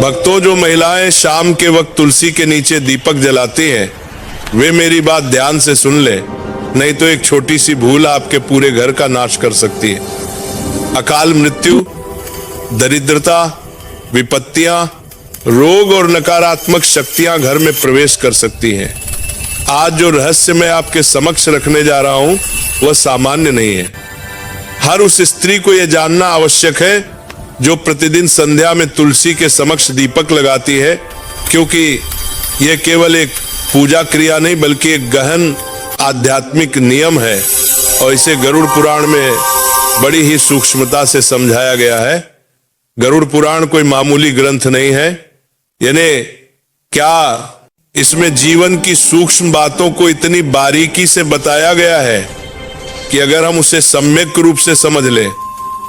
भक्तों, जो महिलाएं शाम के वक्त तुलसी के नीचे दीपक जलाती हैं, वे मेरी बात ध्यान से सुन ले, नहीं तो एक छोटी सी भूल आपके पूरे घर का नाश कर सकती है। अकाल मृत्यु, दरिद्रता, विपत्तियां, रोग और नकारात्मक शक्तियां घर में प्रवेश कर सकती हैं। आज जो रहस्य मैं आपके समक्ष रखने जा रहा हूं वह सामान्य नहीं है। हर उस स्त्री को यह जानना आवश्यक है जो प्रतिदिन संध्या में तुलसी के समक्ष दीपक लगाती है, क्योंकि यह केवल एक पूजा क्रिया नहीं बल्कि एक गहन आध्यात्मिक नियम है और इसे गरुड़ पुराण में बड़ी ही सूक्ष्मता से समझाया गया है। गरुड़ पुराण कोई मामूली ग्रंथ नहीं है, यानी क्या इसमें जीवन की सूक्ष्म बातों को इतनी बारीकी से बताया गया है कि अगर हम उसे सम्यक रूप से समझ लें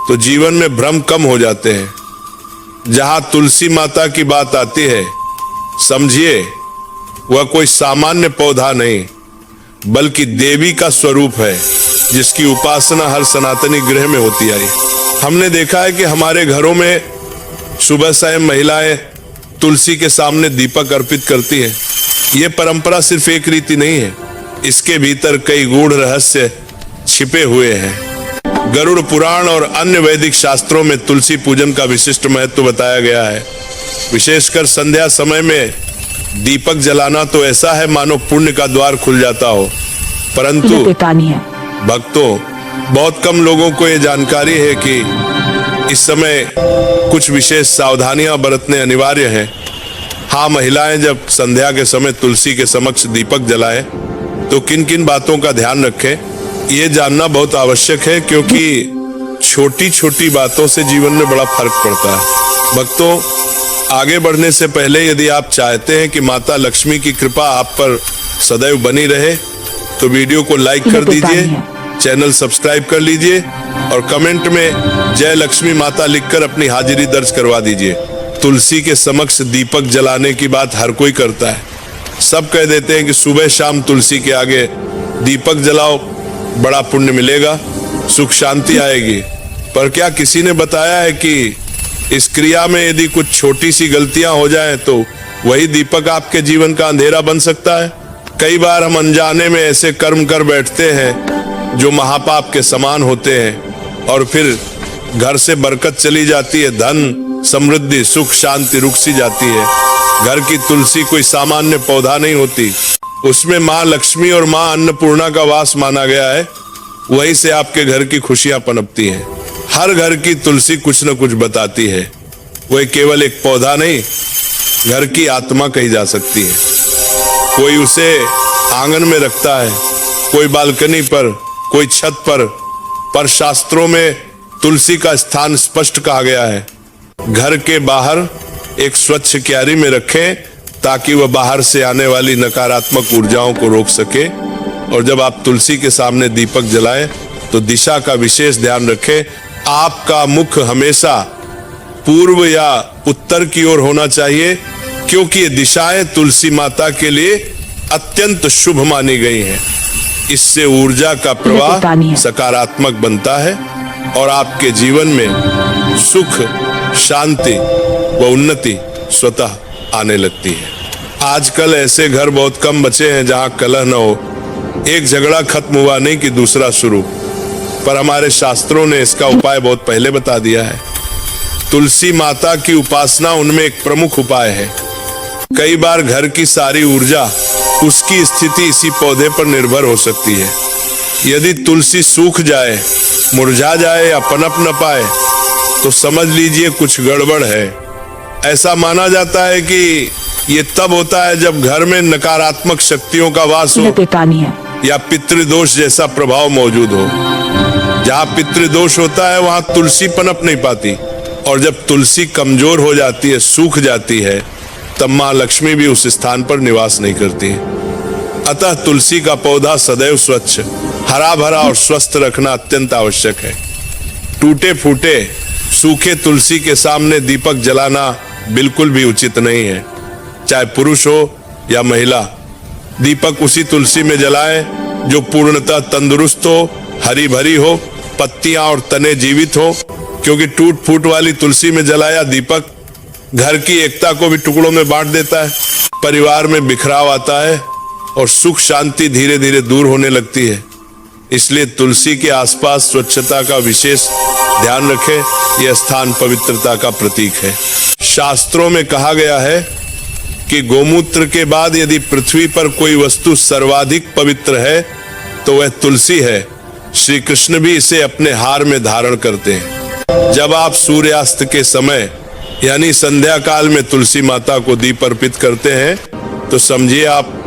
तो जीवन में भ्रम कम हो जाते हैं। जहां तुलसी माता की बात आती है, समझिए वह कोई सामान्य पौधा नहीं बल्कि देवी का स्वरूप है, जिसकी उपासना हर सनातनी गृह में होती आई। हमने देखा है कि हमारे घरों में सुबह से महिलाएं तुलसी के सामने दीपक अर्पित करती हैं। ये परंपरा सिर्फ एक रीति नहीं है, इसके भीतर कई गूढ़ रहस्य छिपे हुए हैं। गरुड़ पुराण और अन्य वैदिक शास्त्रों में तुलसी पूजन का विशिष्ट महत्व बताया गया है। विशेषकर संध्या समय में दीपक जलाना तो ऐसा है मानो पुण्य का द्वार खुल जाता हो। परंतु भक्तों, बहुत कम लोगों को यह जानकारी है कि इस समय कुछ विशेष सावधानियां बरतने अनिवार्य हैं। हाँ, महिलाएं जब संध्या के समय तुलसी के समक्ष दीपक जलाएं तो किन किन बातों का ध्यान रखें, ये जानना बहुत आवश्यक है, क्योंकि छोटी छोटी बातों से जीवन में बड़ा फर्क पड़ता है। भक्तों, आगे बढ़ने से पहले यदि आप चाहते हैं कि माता लक्ष्मी की कृपा आप पर सदैव बनी रहे तो वीडियो को लाइक कर दीजिए, चैनल सब्सक्राइब कर लीजिए और कमेंट में जय लक्ष्मी माता लिखकर अपनी हाजिरी दर्ज करवा दीजिए। तुलसी के समक्ष दीपक जलाने की बात हर कोई करता है। सब कह देते हैं कि सुबह शाम तुलसी के आगे दीपक जलाओ, बड़ा पुण्य मिलेगा, सुख शांति आएगी। पर क्या किसी ने बताया है कि इस क्रिया में यदि कुछ छोटी सी गलतियां हो जाएं तो वही दीपक आपके जीवन का अंधेरा बन सकता है। कई बार हम अनजाने में ऐसे कर्म कर बैठते हैं जो महापाप के समान होते हैं और फिर घर से बरकत चली जाती है, धन समृद्धि सुख शांति रुक सी जाती है। घर की तुलसी कोई सामान्य पौधा नहीं होती, उसमें माँ लक्ष्मी और माँ अन्नपूर्णा का वास माना गया है। वहीं से आपके घर की खुशियां पनपती हैं। हर घर की तुलसी कुछ न कुछ बताती है। वह केवल एक पौधा नहीं, घर की आत्मा कही जा सकती है। कोई उसे आंगन में रखता है, कोई बालकनी पर, कोई छत पर शास्त्रों में तुलसी का स्थान स्पष्ट कहा गया है। घर के बाहर एक स्वच्छ क्यारी में रखें ताकि वह बाहर से आने वाली नकारात्मक ऊर्जाओं को रोक सके। और जब आप तुलसी के सामने दीपक जलाएं तो दिशा का विशेष ध्यान रखें। आपका मुख हमेशा पूर्व या उत्तर की ओर होना चाहिए, क्योंकि ये दिशाएं तुलसी माता के लिए अत्यंत शुभ मानी गई हैं। इससे ऊर्जा का प्रवाह सकारात्मक बनता है और आपके जीवन में सुख शांति व उन्नति स्वतः आने लगती है। आजकल ऐसे घर बहुत कम बचे हैं जहां कलह न हो। एक झगड़ा खत्म हुआ नहीं कि दूसरा शुरू, पर हमारे शास्त्रों ने इसका उपाय बहुत पहले बता दिया है। तुलसी माता की उपासना उनमें एक प्रमुख उपाय है। कई बार घर की सारी ऊर्जा, उसकी स्थिति इसी पौधे पर निर्भर हो सकती है। यदि तुलसी सूख जाए, मुरझा जाए या पनप न पाए तो समझ लीजिए कुछ गड़बड़ है। ऐसा माना जाता है कि ये तब होता है जब घर में नकारात्मक शक्तियों का वास हो या पितृदोष जैसा प्रभाव मौजूद हो। जहाँ पितृदोष होता है वहाँ तुलसी पनप नहीं पाती, और जब तुलसी कमजोर हो जाती है, सूख जाती है, तब माँ लक्ष्मी भी उस स्थान पर निवास नहीं करती। अतः तुलसी का पौधा सदैव स्वच्छ, हरा भरा और स्वस्थ रखना अत्यंत आवश्यक है। टूटे फूटे सूखे तुलसी के सामने दीपक जलाना बिल्कुल भी उचित नहीं है। चाहे पुरुष हो या महिला, दीपक उसी तुलसी में जलाएं जो पूर्णतः तंदुरुस्त हो, हरी भरी हो, पत्तियां और तने जीवित हो, क्योंकि टूट फूट वाली तुलसी में जलाया दीपक घर की एकता को भी टुकड़ों में बांट देता है, परिवार में बिखराव आता है और सुख शांति धीरे धीरे दूर होने लगती है। इसलिए तुलसी के आसपास स्वच्छता का विशेष ध्यान रखें। यह स्थान पवित्रता का प्रतीक है। शास्त्रों में कहा गया है कि गोमूत्र के बाद यदि पृथ्वी पर कोई वस्तु सर्वाधिक पवित्र है तो वह तुलसी है। श्री कृष्ण भी इसे अपने हार में धारण करते हैं। जब आप सूर्यास्त के समय यानी संध्या काल में तुलसी माता को दीप अर्पित करते हैं तो समझिए आप